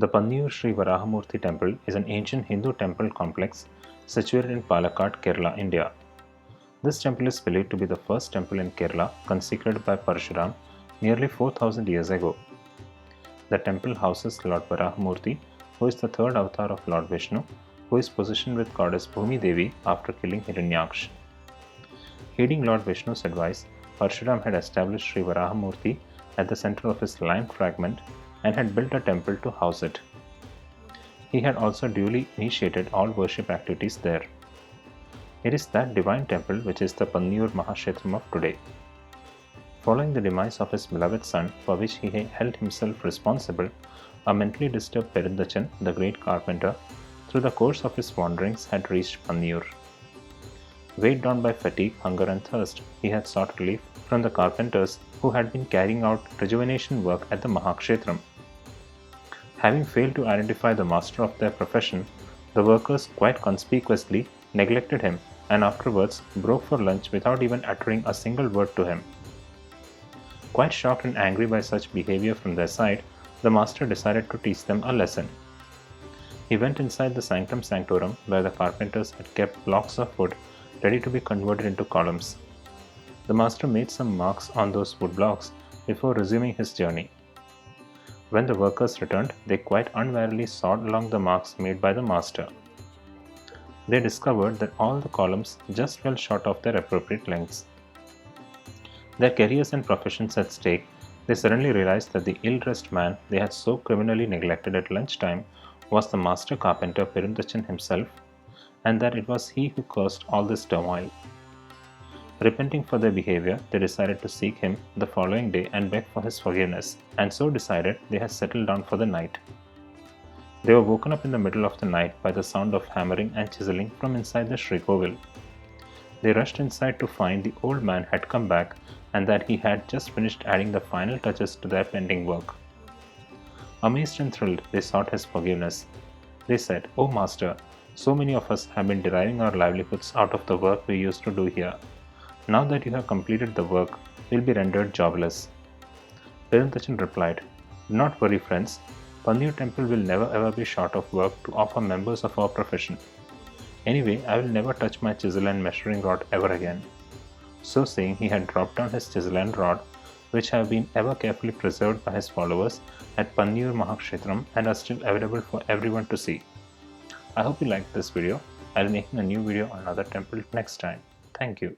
The Panniyur Sri Varahamurthy Temple is an ancient Hindu temple complex situated in Palakkad, Kerala, India. This temple is believed to be the first temple in Kerala consecrated by Parasurama nearly 4000 years ago. The temple houses Lord Varahamoorthy, who is the third avatar of Lord Vishnu, who is positioned with Goddess Bhumi Devi after killing Hiranyaksha. Heeding Lord Vishnu's advice, Parasurama had established Sri Varahamurthy at the center of his lion fragment and had built a temple to house it. He had also duly initiated all worship activities there. It is that divine temple which is the Panniyur Mahakshetram of today. Following the demise of his beloved son, for which he held himself responsible, a mentally disturbed Perundachan, the great carpenter, through the course of his wanderings had reached Panniyur. Weighed down by fatigue, hunger and thirst, he had sought relief from the carpenters who had been carrying out rejuvenation work at the Mahakshetram. Having failed to identify the master of their profession, the workers quite conspicuously neglected him and afterwards broke for lunch without even uttering a single word to him. Quite shocked and angry by such behavior from their side, the master decided to teach them a lesson. He went inside the sanctum sanctorum where the carpenters had kept blocks of wood ready to be converted into columns. The master made some marks on those wood blocks before resuming his journey. When the workers returned, they quite unwarily sawed along the marks made by the master. They discovered that all the columns just fell short of their appropriate lengths. Their careers and professions at stake, they suddenly realized that the ill-dressed man they had so criminally neglected at lunchtime was the master carpenter Perundachan himself, and that it was he who caused all this turmoil. Repenting for their behavior, they decided to seek him the following day and beg for his forgiveness, and so decided they had settled down for the night. They were woken up in the middle of the night by the sound of hammering and chiseling from inside the Srikovil. They rushed inside to find the old man had come back and that he had just finished adding the final touches to their pending work. Amazed and thrilled, they sought his forgiveness. They said, "O Master, so many of us have been deriving our livelihoods out of the work we used to do here. Now that you have completed the work, we will be rendered jobless." Perundachan replied, "Do not worry, friends. Panniyur Temple will never ever be short of work to offer members of our profession. Anyway, I will never touch my chisel and measuring rod ever again." So saying, he had dropped down his chisel and rod, which have been ever carefully preserved by his followers at Panniyur Mahakshetram and are still available for everyone to see. I hope you liked this video. I'll be making a new video on another temple next time. Thank you.